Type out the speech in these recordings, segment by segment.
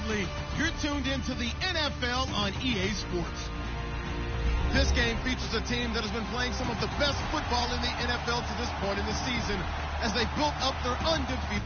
Bradley. You're tuned into the NFL on EA Sports. This game features a team that has been playing some of the best football in the NFL to this point in the season as they built up their undefeated.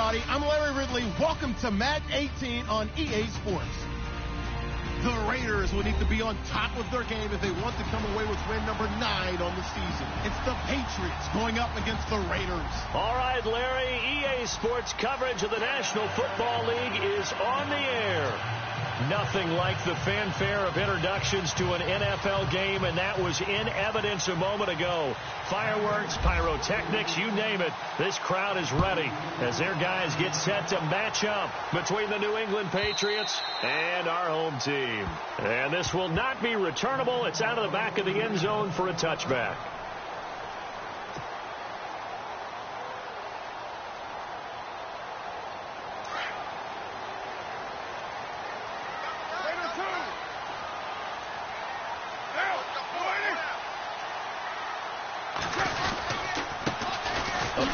everybody. I'm Larry Ridley. Welcome to Madden 18 on EA Sports. The Raiders will need to be on top of their game if they want to come away with win number 9 on the season. It's the Patriots going up against the Raiders. All right, Larry, EA Sports coverage of the National Football League is on the air. Nothing like the fanfare of introductions to an NFL game, and that was in evidence a moment ago. Fireworks, pyrotechnics, you name it. This crowd is ready as their guys get set to match up between the New England Patriots and our home team. And this will not be returnable. It's out of the back of the end zone for a touchback.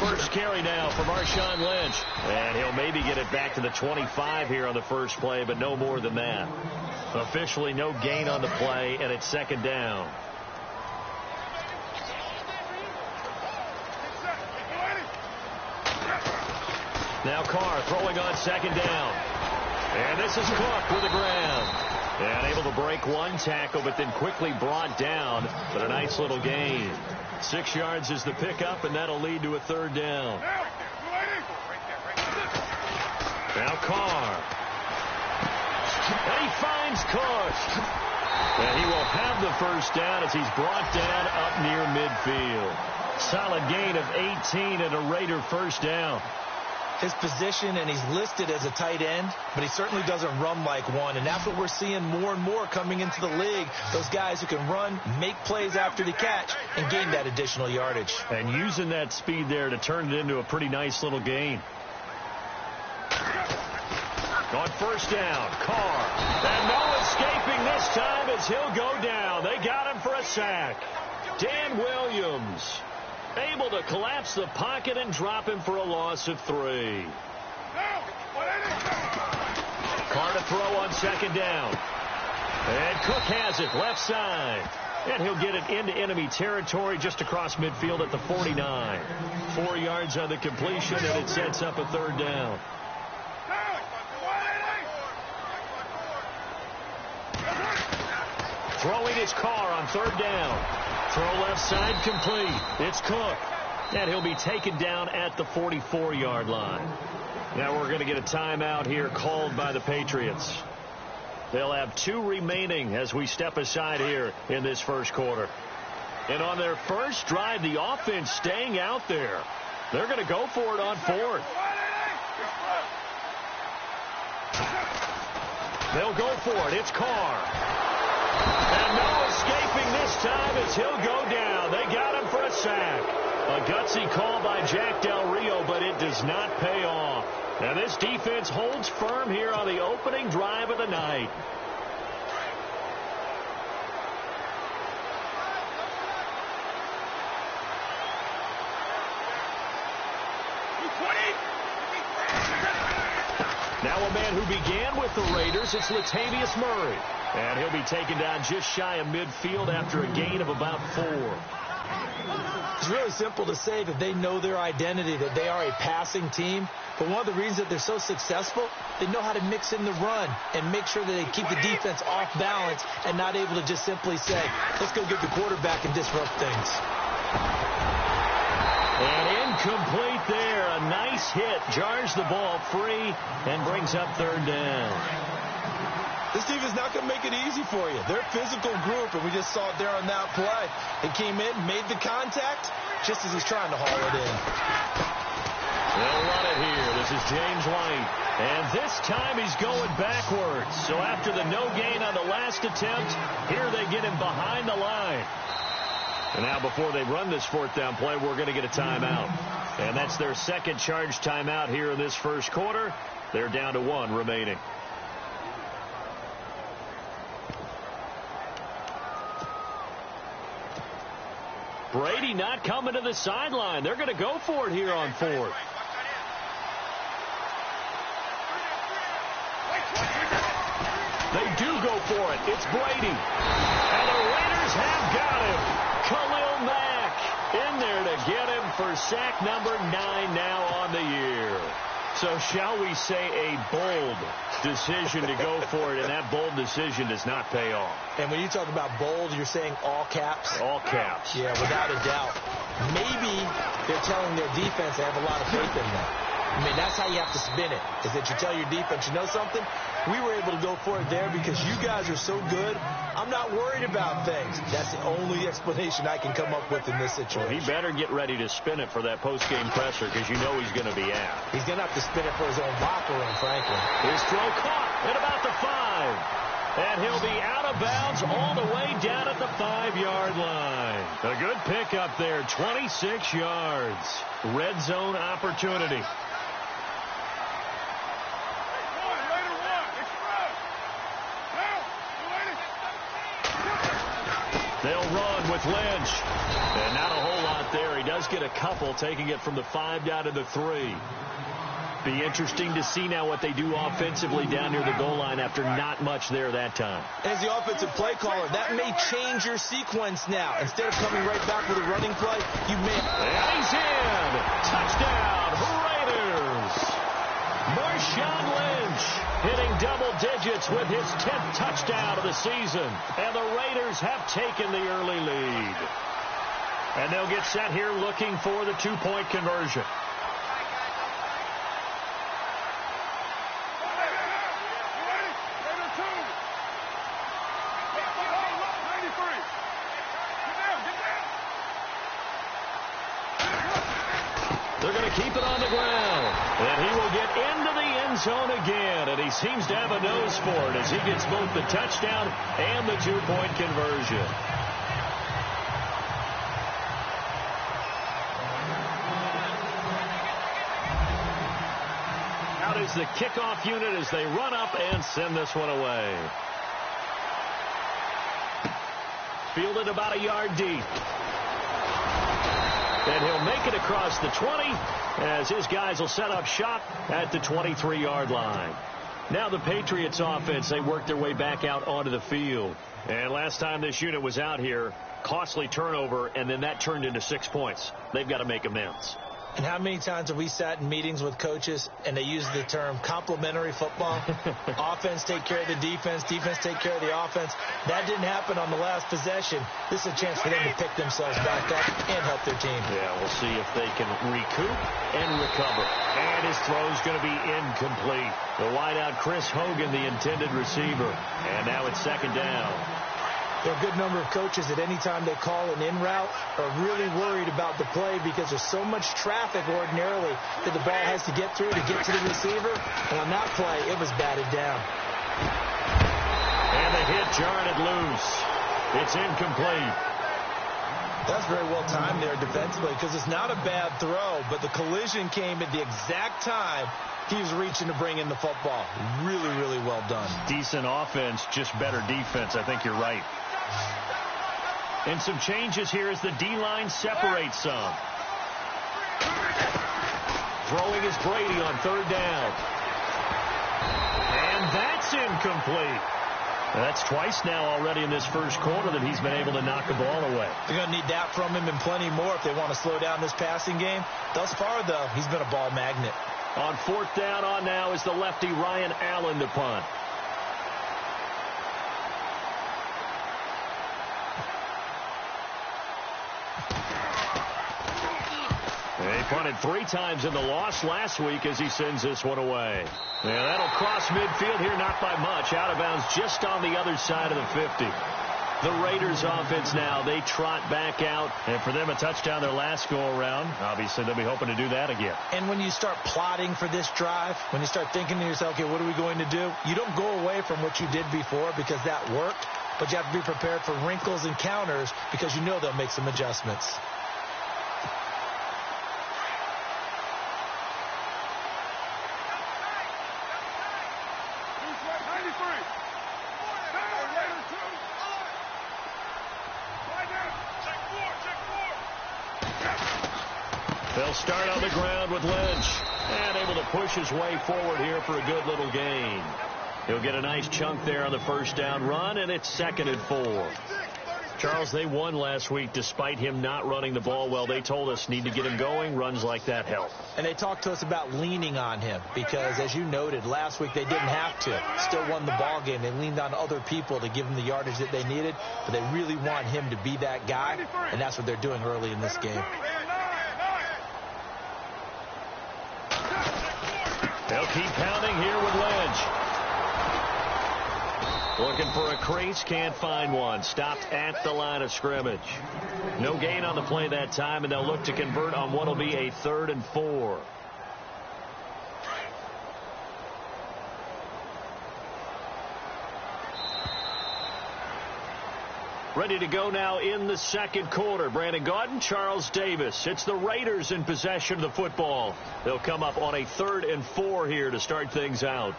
First carry now for Marshawn Lynch. And he'll maybe get it back to the 25 here on the first play, but no more than that. Officially no gain on the play, and it's second down. Now Carr throwing on second down. And this is Cook with the ground. And able to break one tackle, but then quickly brought down. But a nice little gain. 6 yards is the pickup, and that'll lead to a third down. Now Carr. And he finds Cook. And he will have the first down as he's brought down up near midfield. Solid gain of 18 and a Raider first down. His position, and he's listed as a tight end, but he certainly doesn't run like one, and that's what we're seeing more and more coming into the league. Those guys who can run, make plays after the catch, and gain that additional yardage. And using that speed there to turn it into a pretty nice little gain. On first down, Carr. And no escaping this time as he'll go down. They got him for a sack. Dan Williams able to collapse the pocket and drop him for a loss of 3. Carr to throw on second down. And Cook has it left side. And he'll get it into enemy territory just across midfield at the 49. 4 yards on the completion, and it sets up a third down. Throwing his Carr on third down. Throw left side complete. It's Cook. And he'll be taken down at the 44-yard line. Now we're going to get a timeout here called by the Patriots. They'll have 2 remaining as we step aside here in this first quarter. And on their first drive, the offense staying out there. They're going to go for it on 4th. They'll go for it. It's Carr. And no escaping this time as he'll go down. They got him for a sack. A gutsy call by Jack Del Rio, but it does not pay off. And this defense holds firm here on the opening drive of the night. Now a man who began with the Raiders, it's Latavius Murray. And he'll be taken down just shy of midfield after a gain of about 4. It's really simple to say that they know their identity, that they are a passing team. But one of the reasons that they're so successful, they know how to mix in the run and make sure that they keep the defense off balance and not able to just simply say, let's go get the quarterback and disrupt things. And incomplete there. A nice hit. Jars the ball free and brings up third down. This team is not going to make it easy for you. They're a physical group, and we just saw it there on that play. He came in, made the contact, just as he's trying to haul it in. They'll run it here. This is James White. And this time he's going backwards. So after the no gain on the last attempt, here they get him behind the line. And now before they run this 4th down play, we're going to get a timeout. And that's their second charge timeout here in this first quarter. They're down to 1 remaining. Brady not coming to the sideline. They're going to go for it here on 4th. They do go for it. It's Brady. And the Raiders have got him. Khalil Mack in there to get him for sack number 9 now on the year. So shall we say a bold decision to go for it, and that bold decision does not pay off. And when you talk about bold, you're saying all caps? All caps. Yeah, without a doubt. Maybe they're telling their defense they have a lot of faith in them. I mean, that's how you have to spin it, is that you tell your defense, you know something? We were able to go for it there because you guys are so good. I'm not worried about things. That's the only explanation I can come up with in this situation. Well, he better get ready to spin it for that post-game presser because you know he's going to be out. He's going to have to spin it for his own locker room, frankly. His throw caught at about the 5. And he'll be out of bounds all the way down at the 5-yard line. A good pickup there, 26 yards. Red zone opportunity. They'll run with Lynch. And not a whole lot there. He does get a couple, taking it from the 5 down to the 3. Be interesting to see now what they do offensively down near the goal line after not much there that time. As the offensive play caller, that may change your sequence now. Instead of coming right back with a running play, you may... And he's in! Touchdown, Raiders! Marshawn Lynch hitting double digits with his 10th touchdown of the season. And the Raiders have taken the early lead. And they'll get set here looking for the 2-point conversion. They're going to keep it on the ground. And he will get into the end zone again. And he seems to have a nose for it as he gets both the touchdown and the 2-point conversion. Out is the kickoff unit as they run up and send this one away. Fielded about a yard deep. And he'll make it across the 20 as his guys will set up shop at the 23-yard line. Now the Patriots offense, they work their way back out onto the field. And last time this unit was out here, costly turnover, and then that turned into 6 points. They've got to make amends. And how many times have we sat in meetings with coaches and they use the term complementary football? Offense take care of the defense, defense take care of the offense. That didn't happen on the last possession. This is a chance for them to pick themselves back up and help their team. Yeah, we'll see if they can recoup and recover. And his throw's going to be incomplete. The wideout, Chris Hogan, the intended receiver. And now it's second down. There are a good number of coaches at any time they call an in route are really worried about the play because there's so much traffic ordinarily that the ball has to get through to get to the receiver. And on that play, it was batted down. And the hit jarred it loose. It's incomplete. That's very well timed there defensively because it's not a bad throw, but the collision came at the exact time he was reaching to bring in the football. Really, really well done. Decent offense, just better defense. I think you're right. And some changes here as the D-line separates some. Throwing is Brady on third down. And that's incomplete. That's twice now already in this first quarter that he's been able to knock the ball away. They're going to need that from him and plenty more if they want to slow down this passing game. Thus far, though, he's been a ball magnet. On fourth down on now is the lefty Ryan Allen to punt. He punted 3 times in the loss last week as he sends this one away. Yeah, that'll cross midfield here, not by much. Out of bounds just on the other side of the 50. The Raiders offense now, they trot back out. And for them, a touchdown their last go-around. Obviously, they'll be hoping to do that again. And when you start plotting for this drive, when you start thinking to yourself, okay, what are we going to do? You don't go away from what you did before because that worked. But you have to be prepared for wrinkles and counters because you know they'll make some adjustments. They'll start on the ground with Lynch. And able to push his way forward here for a good little gain. He'll get a nice chunk there on the first down run, and it's 2nd and 4. Charles, they won last week despite him not running the ball well. They told us need to get him going. Runs like that help. And they talked to us about leaning on him because, as you noted, last week they didn't have to. Still won the ball game. They leaned on other people to give them the yardage that they needed, but they really want him to be that guy, and that's what they're doing early in this game. They'll keep pounding here with Lynch. Looking for a crease, can't find one. Stopped at the line of scrimmage. No gain on the play that time, and they'll look to convert on what will be a 3rd and 4. Ready to go now in the second quarter. Brandon Gaudin, Charles Davis. It's the Raiders in possession of the football. They'll come up on a 3rd and 4 here to start things out.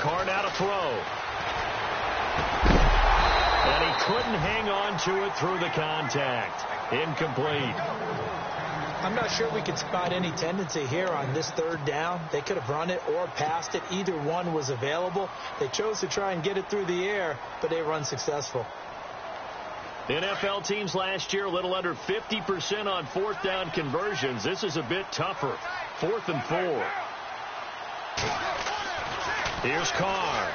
Carr now to throw. And he couldn't hang on to it through the contact. Incomplete. I'm not sure we could spot any tendency here on this 3rd down. They could have run it or passed it. Either one was available. They chose to try and get it through the air, but they were unsuccessful. NFL teams last year a little under 50% on 4th down conversions. This is a bit tougher. 4th and 4. Here's Carr.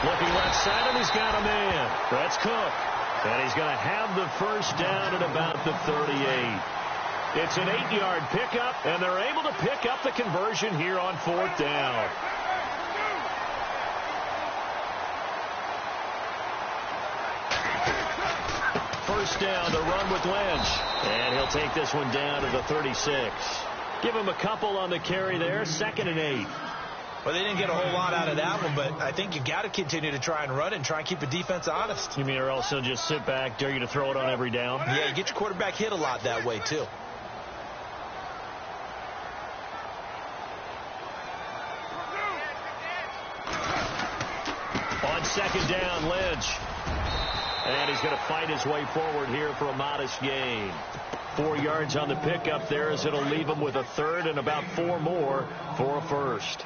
Looking left side, and he's got a man. That's Cook. And he's going to have the first down at about the 38. It's an 8-yard pickup, and they're able to pick up the conversion here on 4th down. First down to run with Lynch. And he'll take this one down to the 36. Give him a couple on the carry there. 2nd and 8. Well, they didn't get a whole lot out of that one, but I think you got to continue to try and run and try and keep the defense honest. You mean or else they'll just sit back, dare you to throw it on every down? Yeah, you get your quarterback hit a lot that way, too. On 2nd down, Lynch. And he's going to fight his way forward here for a modest gain. 4 yards on the pickup there as it'll leave him with a 3rd and about 4 more for a first.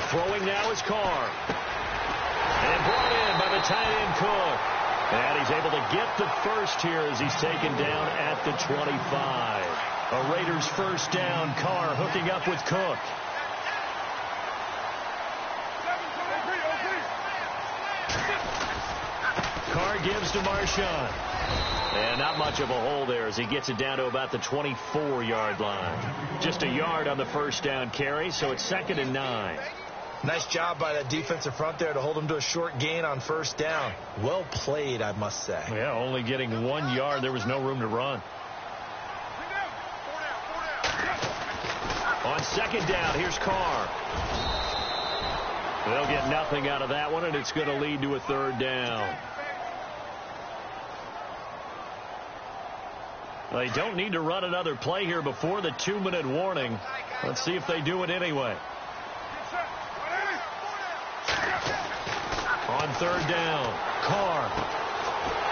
Throwing now is Carr. And brought in by the tight end Cook. And he's able to get the first here as he's taken down at the 25. A Raiders first down. Carr hooking up with Cook. Carr gives to Marshawn. And not much of a hole there as he gets it down to about the 24-yard line. Just a yard on the first down carry, so it's 2nd and 9. Nice job by that defensive front there to hold him to a short gain on first down. Well played, I must say. Yeah, only getting 1 yard. There was no room to run. On 2nd down, here's Carr. They'll get nothing out of that one, and it's going to lead to a 3rd down. They don't need to run another play here before the 2-minute warning. Let's see if they do it anyway. On 3rd down, Carr.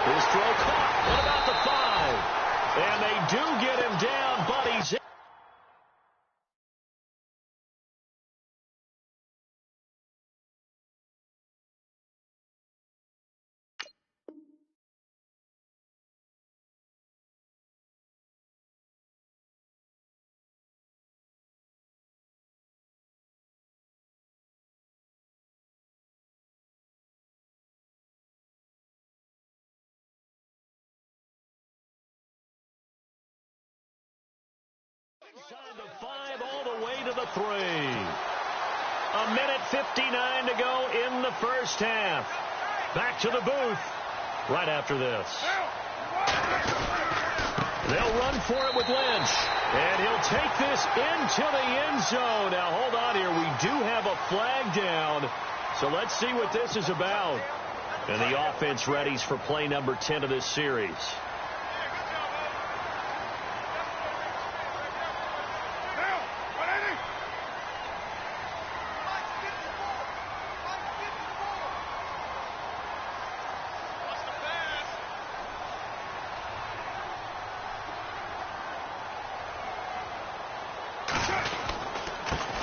His throw caught. What about the 5? And they do get him down, but he's in. Inside the 5 all the way to the 3. 1:59 to go in the first half. Back to the booth right after this. They'll run for it with Lynch. And he'll take this into the end zone. Now, hold on here. We do have a flag down. So let's see what this is about. And the offense readies for play number 10 of this series.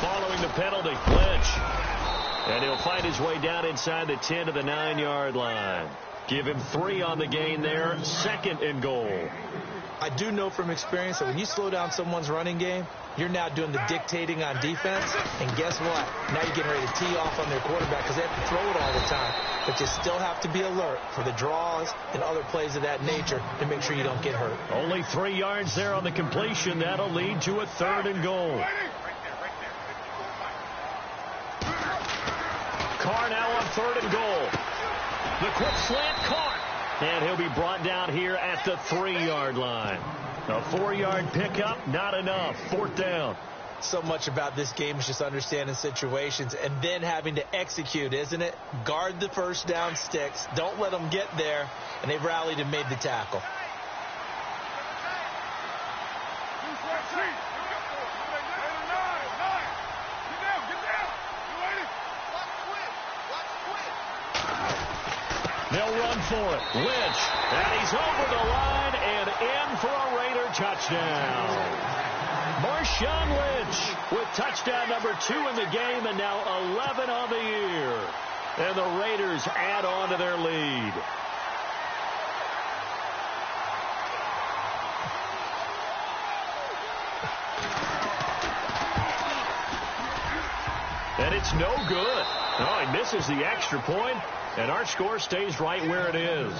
Following the penalty, Lynch. And he'll find his way down inside the 10 to the 9-yard line. Give him 3 on the gain there. 2nd and goal. I do know from experience that when you slow down someone's running game, you're now doing the dictating on defense. And guess what? Now you're getting ready to tee off on their quarterback because they have to throw it all the time. But you still have to be alert for the draws and other plays of that nature to make sure you don't get hurt. Only 3 yards there on the completion. That'll lead to a 3rd and goal. Carr now on 3rd and goal. The quick slant caught. And he'll be brought down here at the 3-yard line. A 4-yard pickup, not enough. 4th down. So much about this game is just understanding situations and then having to execute, isn't it? Guard the first down sticks. Don't let them get there. And they've rallied and made the tackle. They'll run for it. Lynch. And he's over the line and in for a Raider touchdown. Marshawn Lynch with touchdown number 2 in the game and now 11 on the year. And the Raiders add on to their lead. And it's no good. Oh, he misses the extra point. And our score stays right where it is.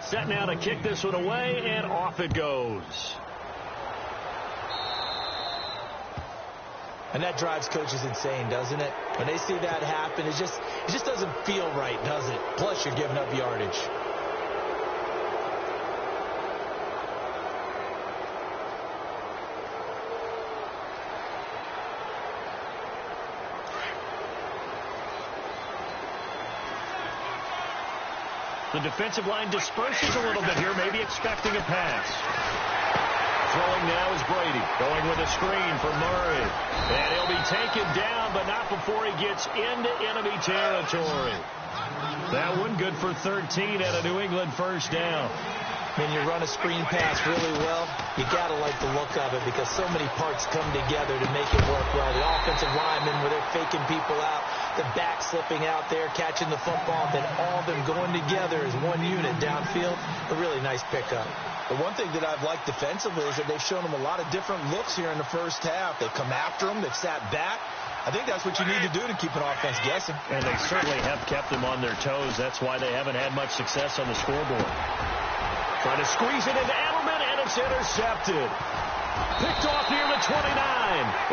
Set now to kick this one away, and off it goes. And that drives coaches insane, doesn't it? When they see that happen, it just doesn't feel right, does it? Plus, you're giving up yardage. The defensive line disperses a little bit here, maybe expecting a pass. Throwing now is Brady. Going with a screen for Murray. And he'll be taken down, but not before he gets into enemy territory. That one good for 13 at a New England first down. When you run a screen pass really well, you got to like the look of it because so many parts come together to make it work well. The offensive linemen, where they're faking people out, the back slipping out there, catching the football, then all of them going together as one unit downfield. A really nice pickup. The one thing that I've liked defensively is that they've shown them a lot of different looks here in the first half. They've come after them. They've sat back. I think that's what you need to do to keep an offense guessing. And they certainly have kept them on their toes. That's why they haven't had much success on the scoreboard. Trying to squeeze it into Edelman, and it's intercepted. Picked off near the 29.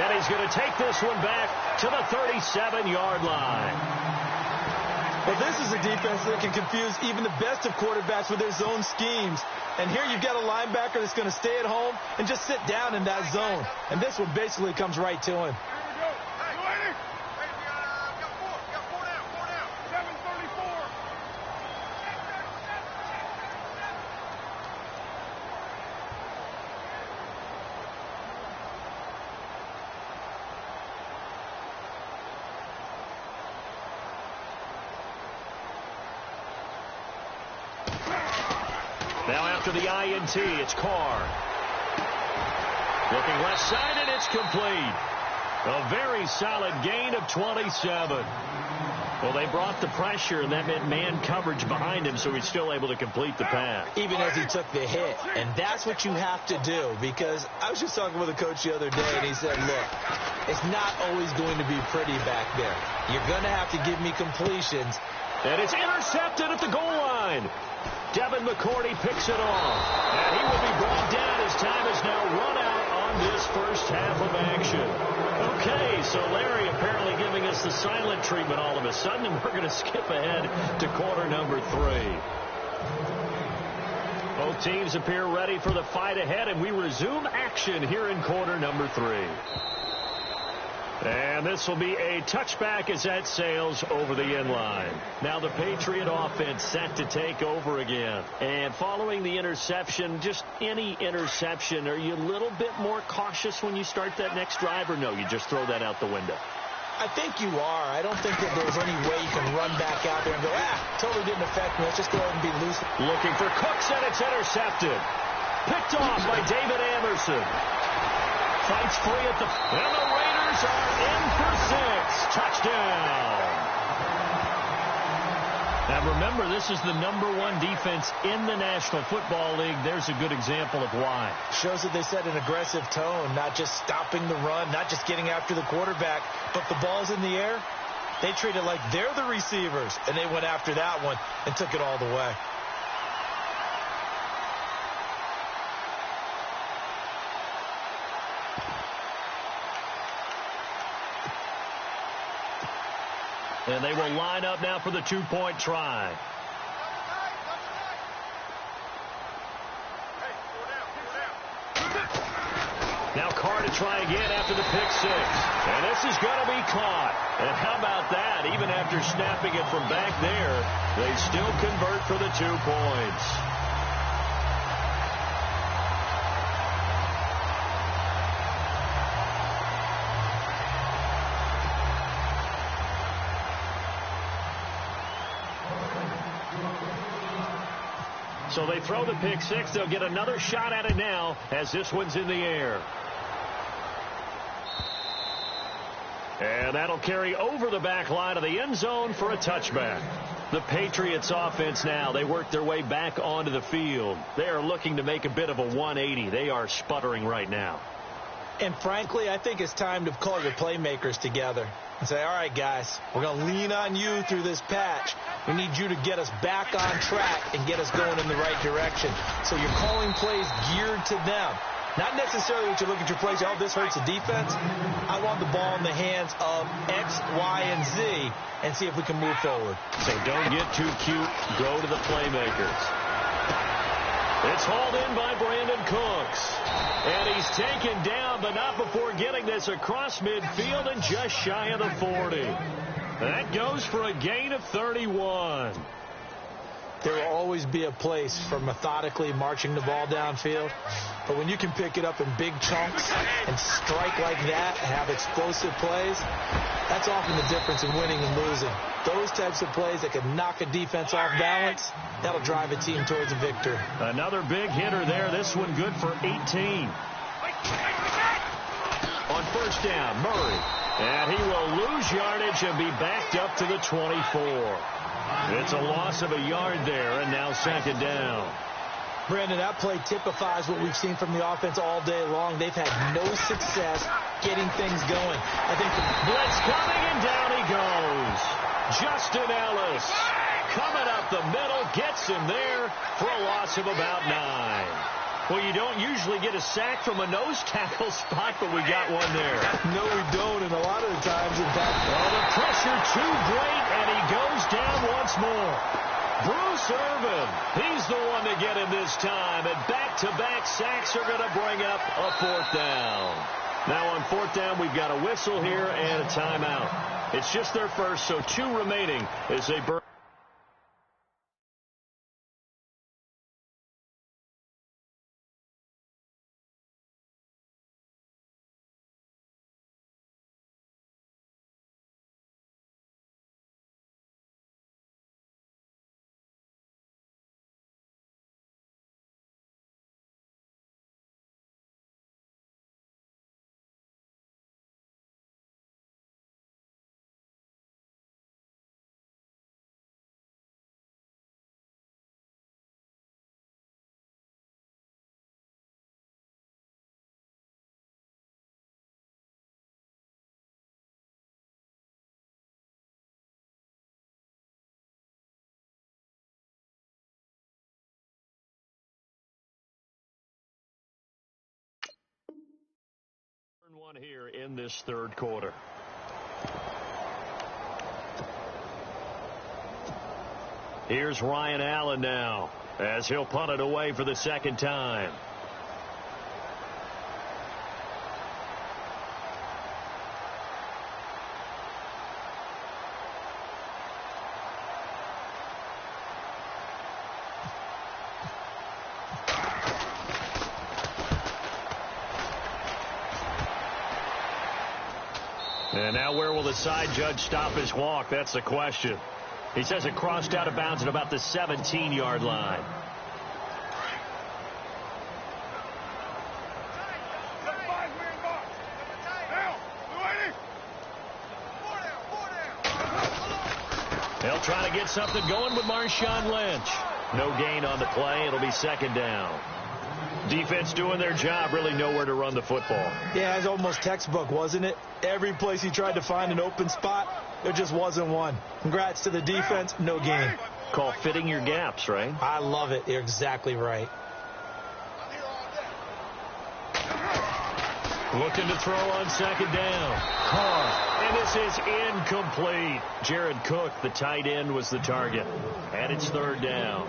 And he's going to take this one back to the 37-yard line. Well, this is a defense that can confuse even the best of quarterbacks with their zone schemes. And here you've got a linebacker that's going to stay at home and just sit down in that zone. And this one basically comes right to him. Now after the INT, it's Carr. Looking left side, and it's complete. A very solid gain of 27. Well, they brought the pressure, and that meant man coverage behind him, so he's still able to complete the pass. Even as he took the hit. And that's what you have to do, because I was just talking with a coach the other day, and he said, look, it's not always going to be pretty back there. You're going to have to give me completions. And it's intercepted at the goal line. Devin McCourty picks it off. And he will be brought down as time is now run out on this first half of action. Okay, so Larry apparently giving us the silent treatment all of a sudden, and we're going to skip ahead to quarter number 3. Both teams appear ready for the fight ahead, and we resume action here in quarter number 3. And this will be a touchback as that sails over the end line. Now the Patriot offense set to take over again. And following the interception, just any interception, are you a little bit more cautious when you start that next drive, or no, you just throw that out the window? I think you are. I don't think that there's any way you can run back out there and go, totally didn't affect me. Let's just go ahead and be loose. Looking for Cooks, and it's intercepted. Picked off by David Anderson. Fights free at the... And the Raiders are in for 6. Touchdown. Now remember, this is the #1 defense in the National Football League. There's a good example of why. Shows that they set an aggressive tone, not just stopping the run, not just getting after the quarterback, but the ball's in the air. They treat it like they're the receivers, and they went after that one and took it all the way. And they will line up now for the 2-point try. Now Carr to try again after the pick 6. And this is going to be caught. And how about that? Even after snapping it from back there, they still convert for the 2 points. So they throw the pick 6. They'll get another shot at it now as this one's in the air. And that'll carry over the back line of the end zone for a touchback. The Patriots offense now, they work their way back onto the field. They are looking to make a bit of a 180. They are sputtering right now. And frankly, I think it's time to call your playmakers together and say, all right, guys, we're going to lean on you through this patch. We need you to get us back on track and get us going in the right direction. So you're calling plays geared to them. Not necessarily that you look at your plays, this hurts the defense. I want the ball in the hands of X, Y, and Z and see if we can move forward. So don't get too cute. Go to the playmakers. It's hauled in by Brandon Cooks. And he's taken down, but not before getting this across midfield and just shy of the 40. That goes for a gain of 31. There will always be a place for methodically marching the ball downfield. But when you can pick it up in big chunks and strike like that and have explosive plays, that's often the difference in winning and losing. Those types of plays that can knock a defense off balance, that'll drive a team towards a victory. Another big hitter there. This one good for 18. On first down, Murray. And he will lose yardage and be backed up to the 24. It's a loss of a yard there, and now second down. Brandon, that play typifies what we've seen from the offense all day long. They've had no success getting things going. I think the blitz coming, and down he goes. Justin Ellis coming up the middle, gets him there for a loss of about 9. Well, you don't usually get a sack from a nose tackle spot, but we got one there. No, we don't, and a lot of the times, in fact, the pressure too great, and he goes down once more. Bruce Irvin, he's the one to get him this time, and back-to-back sacks are going to bring up a 4th down. Now on 4th down, we've got a whistle here and a timeout. It's just their first, so 2 remaining as they burn. One here in this 3rd quarter. Here's Ryan Allen now as he'll punt it away for the 2nd time. And now where will the side judge stop his walk? That's the question. He says it crossed out of bounds at about the 17-yard line. They'll try to get something going with Marshawn Lynch. No gain on the play. It'll be second down. Defense doing their job, really nowhere to run the football. Yeah, it's almost textbook, wasn't it? Every place he tried to find an open spot, there just wasn't one. Congrats to the defense, no gain. Call fitting your gaps, right? I love it. You're exactly right. Looking to throw on second down. Carr. And this is incomplete. Jared Cook, the tight end, was the target. And it's third down.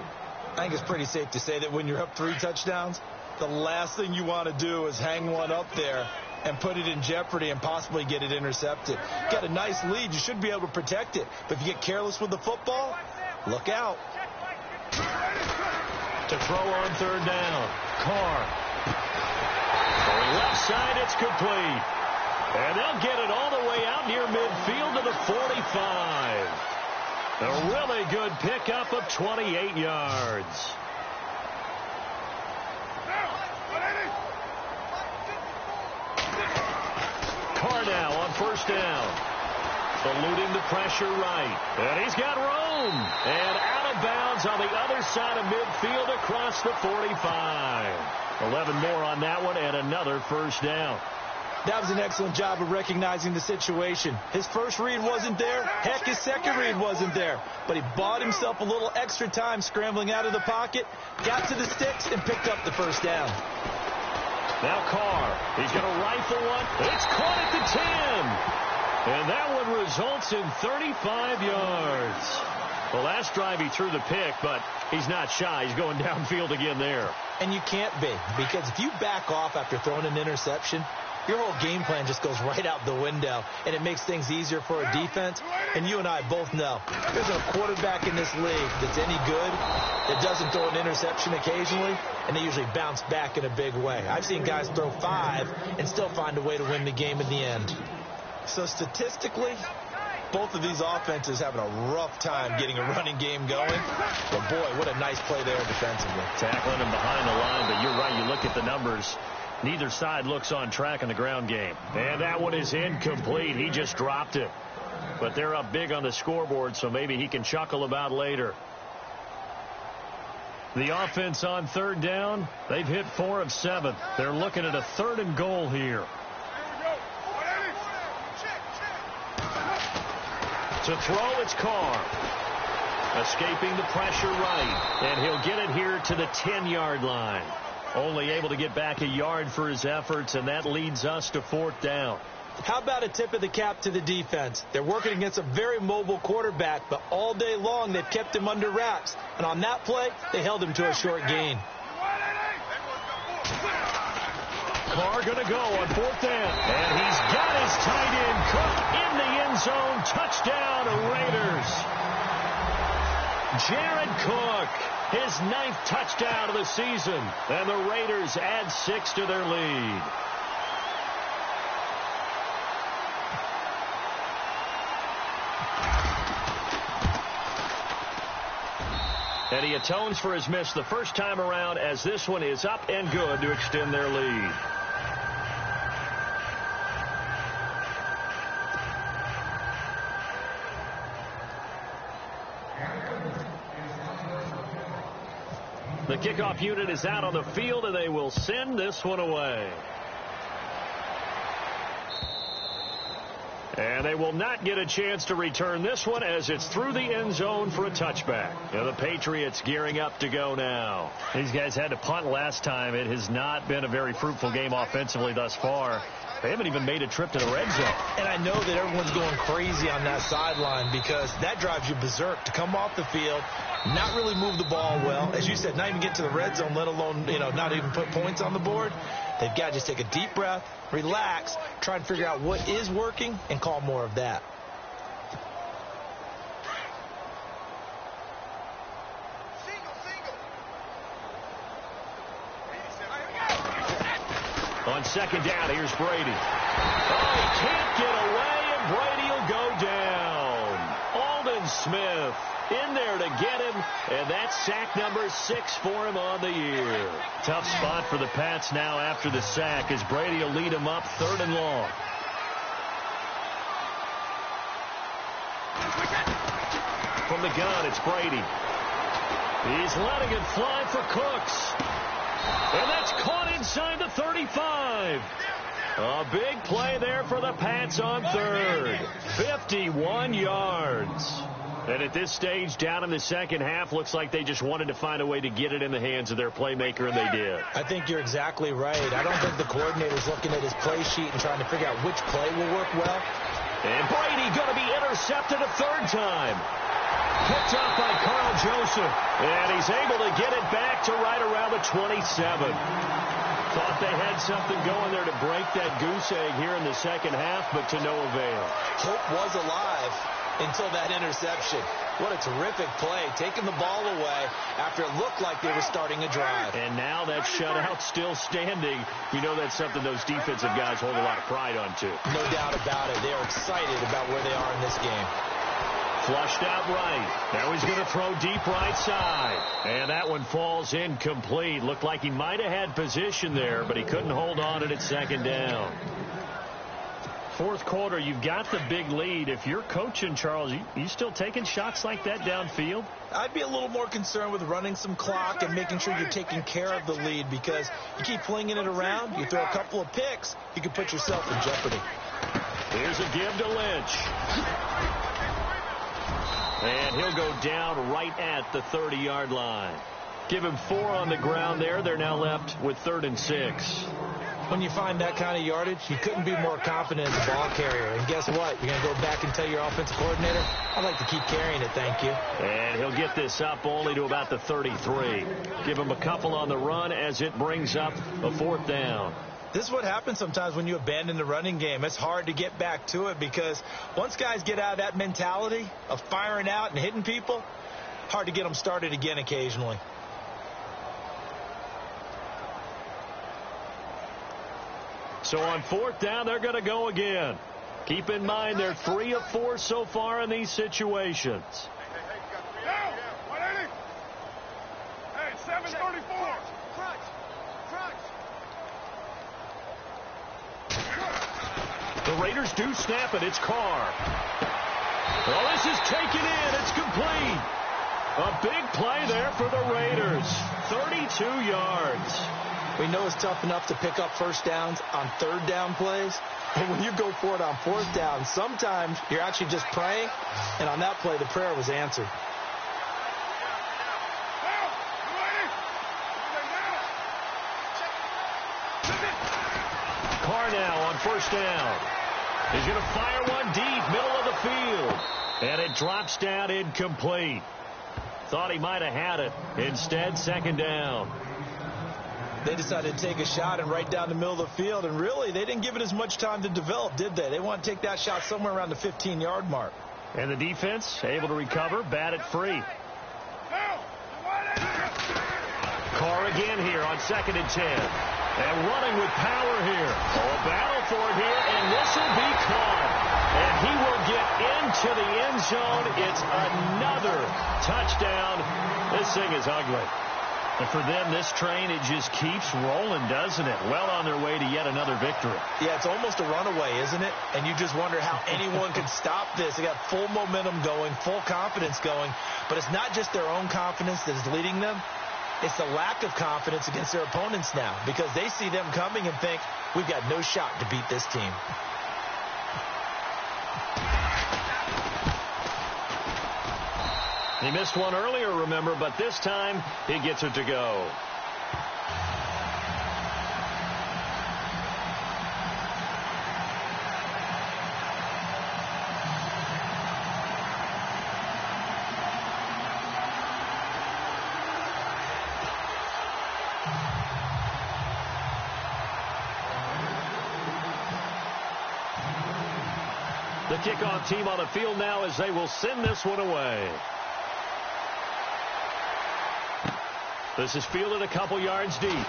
I think it's pretty safe to say that when you're up 3 touchdowns, the last thing you want to do is hang one up there and put it in jeopardy and possibly get it intercepted. Got a nice lead. You should be able to protect it. But if you get careless with the football, look out. To throw on third down. Carr. Going left side, it's complete. And they'll get it all the way out near midfield to the 45. A really good pickup of 28 yards. Carr now on first down. Eluding the pressure right. And he's got room. And out of bounds on the other side of midfield across the 45. 11 more on that one and another first down. That was an excellent job of recognizing the situation. His first read wasn't there. Heck, his second read wasn't there. But he bought himself a little extra time scrambling out of the pocket, got to the sticks, and picked up the first down. Now Carr. He's going to rifle one. It's caught at the 10. And that one results in 35 yards. The last drive he threw the pick, but he's not shy. He's going downfield again there. And you can't be, because if you back off after throwing an interception, your whole game plan just goes right out the window, and it makes things easier for a defense. And you and I both know there's a quarterback in this league that's any good that doesn't throw an interception occasionally, and they usually bounce back in a big way. I've seen guys throw 5 and still find a way to win the game in the end. So statistically, both of these offenses having a rough time getting a running game going. But, boy, what a nice play there defensively. Tackling him behind the line, but you're right. You look at the numbers. Neither side looks on track in the ground game. And that one is incomplete. He just dropped it. But they're up big on the scoreboard, so maybe he can chuckle about later. The offense on third down, they've hit 4 of 7. They're looking at a 3rd and goal here. To throw, it's Carr. Escaping the pressure right. And he'll get it here to the 10-yard line. Only able to get back a yard for his efforts, and that leads us to 4th down. How about a tip of the cap to the defense? They're working against a very mobile quarterback, but all day long they've kept him under wraps. And on that play, they held him to a short gain. Carr going to go on 4th down. And he's got his tight end, Cook, in the end zone. Touchdown, Raiders. Jared Cook, his 9th touchdown of the season. And the Raiders add 6 to their lead. And he atones for his miss the first time around, as this one is up and good to extend their lead. The kickoff unit is out on the field, and they will send this one away. And they will not get a chance to return this one, as it's through the end zone for a touchback. And the Patriots gearing up to go now. These guys had to punt last time. It has not been a very fruitful game offensively thus far. They haven't even made a trip to the red zone. And I know that everyone's going crazy on that sideline, because that drives you berserk to come off the field, not really move the ball well. As you said, not even get to the red zone, let alone, not even put points on the board. They've got to just take a deep breath, relax, try and figure out what is working, and call more of that. On second down, here's Brady. Oh, he can't get away, in there to get him, and that's sack number 6 for him on the year. Tough spot for the Pats now after the sack as Brady will lead him up 3rd and long. From the gun, it's Brady. He's letting it fly for Cooks. And that's caught inside the 35. A big play there for the Pats on 3rd. 51 yards. And at this stage, down in the second half, looks like they just wanted to find a way to get it in the hands of their playmaker, and they did. I think you're exactly right. I don't think the coordinator's looking at his play sheet and trying to figure out which play will work well. And Brady going to be intercepted a 3rd time. Picked up by Carl Joseph. And he's able to get it back to right around the 27. Thought they had something going there to break that goose egg here in the second half, but to no avail. Hope was alive until that interception. What a terrific play, taking the ball away after it looked like they were starting a drive. And now that shutout still standing. You know that's something those defensive guys hold a lot of pride on, too. No doubt about it. They are excited about where they are in this game. Flushed out right. Now he's going to throw deep right side. And that one falls incomplete. Looked like he might have had position there, but he couldn't hold on to it at 2nd down. 4th quarter, you've got the big lead. If you're coaching, Charles, you still taking shots like that downfield? I'd be a little more concerned with running some clock and making sure you're taking care of the lead, because you keep flinging it around, you throw a couple of picks, you can put yourself in jeopardy. Here's a give to Lynch. And he'll go down right at the 30-yard line. Give him 4 on the ground there. They're now left with 3rd and 6. When you find that kind of yardage, you couldn't be more confident as a ball carrier. And guess what? You're going to go back and tell your offensive coordinator, I'd like to keep carrying it, thank you. And he'll get this up only to about the 33. Give him a couple on the run as it brings up a 4th down. This is what happens sometimes when you abandon the running game. It's hard to get back to it because once guys get out of that mentality of firing out and hitting people, hard to get them started again occasionally. So on 4th down, they're going to go again. Keep in mind they're 3 of 4 so far in these situations. Hey, 734. The Raiders do snap it. It's Carr. Well, this is taken in. It's complete. A big play there for the Raiders. 32 yards. We know it's tough enough to pick up 1st downs on 3rd down plays. But when you go for it on 4th down, sometimes you're actually just praying. And on that play, the prayer was answered. Carr now on 1st down. He's going to fire one deep, middle of the field. And it drops down incomplete. Thought he might have had it. Instead, 2nd down. They decided to take a shot and right down the middle of the field. And really, they didn't give it as much time to develop, did they? They want to take that shot somewhere around the 15-yard mark. And the defense able to recover, bat it free. Carr again here on 2nd and 10. And running with power here. Oh, a battle for it here, and this will be caught. And he will get into the end zone. It's another touchdown. This thing is ugly. And for them, this train, it just keeps rolling, doesn't it? Well on their way to yet another victory. Yeah, it's almost a runaway, isn't it? And you just wonder how anyone could stop this. They got full momentum going, full confidence going. But it's not just their own confidence that is leading them. It's the lack of confidence against their opponents now, because they see them coming and think, we've got no shot to beat this team. He missed one earlier, remember, but this time he gets it to go. The kickoff team on the field now as they will send this one away. This is fielded a couple yards deep.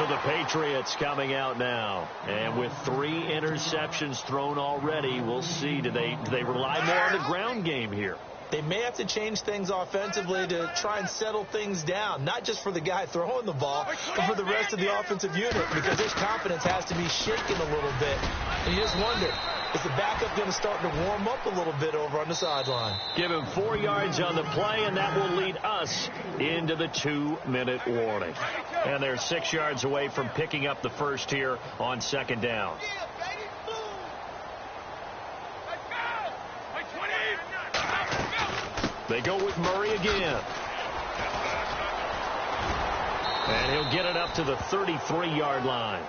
So the Patriots coming out now. And with 3 interceptions thrown already, we'll see. Do they rely more on the ground game here? They may have to change things offensively to try and settle things down, not just for the guy throwing the ball, but for the rest of the offensive unit, because his confidence has to be shaken a little bit. And you just wonder, is the backup going to start to warm up a little bit over on the sideline? Give him 4 yards on the play, and that will lead us into the 2-minute warning. And they're 6 yards away from picking up the first here on 2nd down. They go with Murray again. And he'll get it up to the 33-yard line.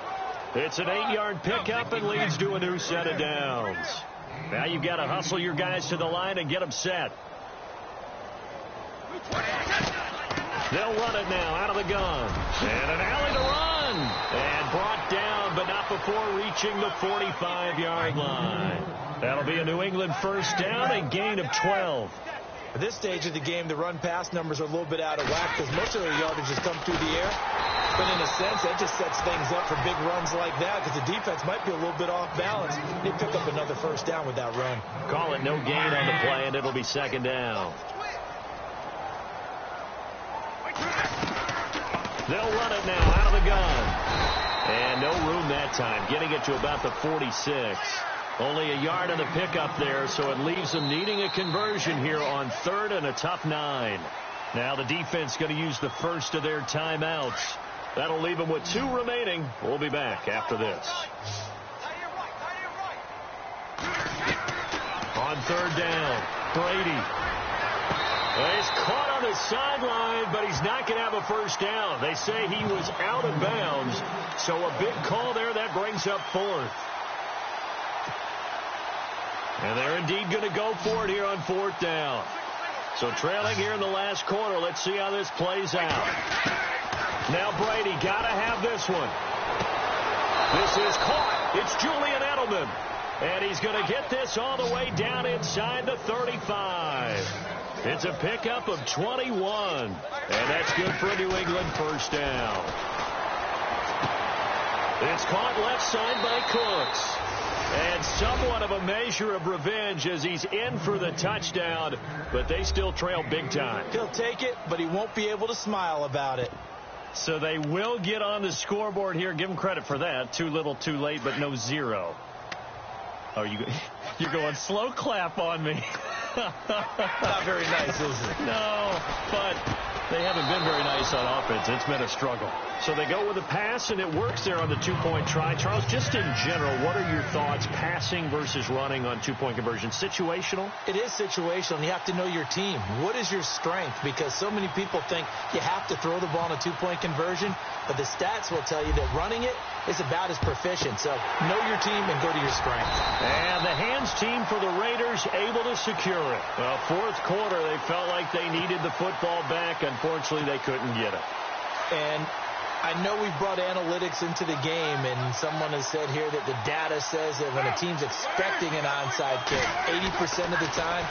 It's an 8-yard pickup and leads to a new set of downs. Now you've got to hustle your guys to the line and get them set. They'll run it now out of the gun. And an alley to run. And brought down, but not before reaching the 45-yard line. That'll be a New England first down, a gain of 12. At this stage of the game, the run-pass numbers are a little bit out of whack because most of their yardage has come through the air. But in a sense, that just sets things up for big runs like that because the defense might be a little bit off balance. They pick up another first down with that run. Call it no gain on the play, and it'll be 2nd down. They'll run it now out of the gun. And no room that time, getting it to about the 46. Only a yard on the pickup there, so it leaves them needing a conversion here on 3rd and a tough 9. Now the defense going to use the first of their timeouts. That'll leave them with 2 remaining. We'll be back after this. On 3rd down, Brady. Well, he's caught on the sideline, but he's not going to have a first down. They say he was out of bounds, so a big call there that brings up 4th. And they're indeed going to go for it here on 4th down. So trailing here in the last quarter. Let's see how this plays out. Now Brady got to have this one. This is caught. It's Julian Edelman. And he's going to get this all the way down inside the 35. It's a pickup of 21. And that's good for a New England first down. It's caught left side by Cooks. And somewhat of a measure of revenge as he's in for the touchdown, but they still trail big time. He'll take it, but he won't be able to smile about it. So they will get on the scoreboard here. Give them credit for that. Too little, too late, but no 0. Oh, you're going slow clap on me. Not very nice, is it? No, but they haven't been very nice on offense. It's been a struggle. So they go with a pass, and it works there on the 2-point try. Charles, just in general, what are your thoughts, passing versus running on 2-point conversion? Situational? It is situational, and you have to know your team. What is your strength? Because so many people think you have to throw the ball on a 2-point conversion, but the stats will tell you that running it is about as proficient. So know your team and go to your strength. And the hands team for the Raiders able to secure it. Well, 4th quarter, they felt like they needed the football back. Unfortunately, they couldn't get it. And I know we've brought analytics into the game, and someone has said here that the data says that when a team's expecting an onside kick, 80% of the time,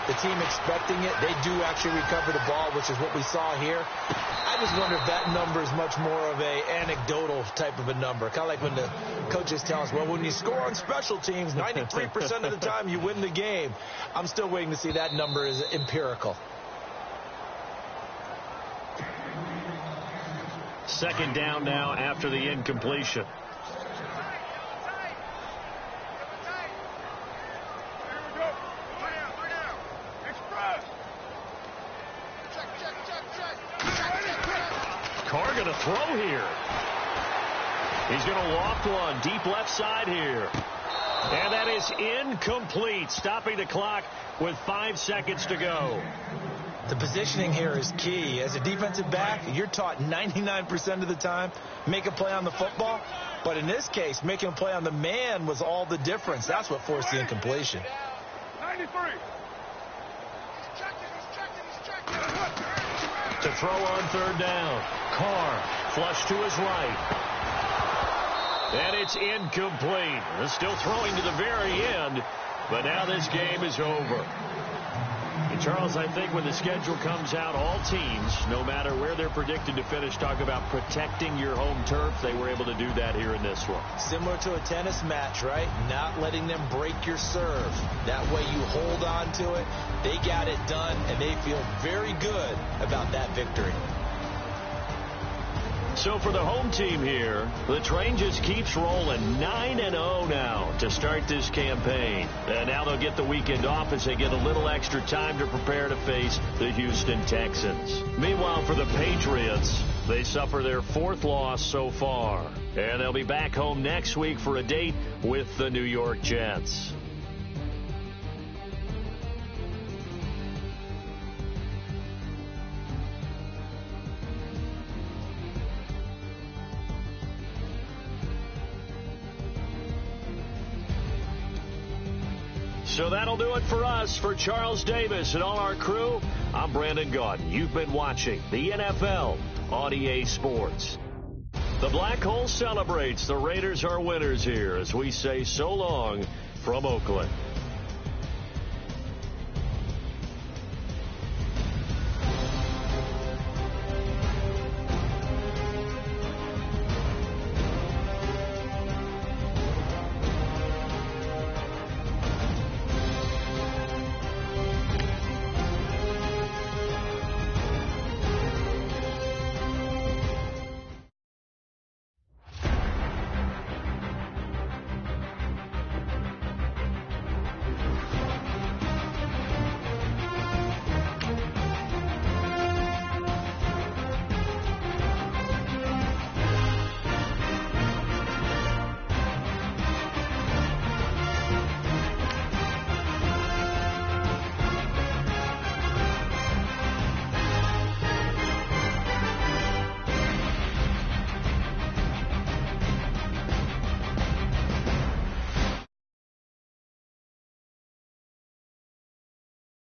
the team expecting it, they do actually recover the ball, which is what we saw here. I just wonder if that number is much more of a anecdotal type of a number. Kind of like when the coaches tell us, well, when you score on special teams, 93% of the time you win the game. I'm still waiting to see that number is empirical. 2nd down now after the incompletion. Carr going to throw here. He's going to loft one deep left side here. And that is incomplete, stopping the clock with 5 seconds to go. The positioning here is key. As a defensive back, you're taught 99% of the time, make a play on the football. But in this case, making a play on the man was all the difference. That's what forced the incompletion. 93. To throw on 3rd down. Carr, flush to his right. And it's incomplete. They're still throwing to the very end, but now this game is over. Charles, I think when the schedule comes out, all teams, no matter where they're predicted to finish, talk about protecting your home turf. They were able to do that here in this one. Similar to a tennis match, right? Not letting them break your serve. That way you hold on to it. They got it done, and they feel very good about that victory. So for the home team here, the train just keeps rolling 9-0 now to start this campaign. And now they'll get the weekend off as they get a little extra time to prepare to face the Houston Texans. Meanwhile, for the Patriots, they suffer their 4th loss so far. And they'll be back home next week for a date with the New York Jets. So that'll do it for us. For Charles Davis and all our crew, I'm Brandon Gaudin. You've been watching the NFL on EA Sports. The Black Hole celebrates. The Raiders are winners here as we say so long from Oakland.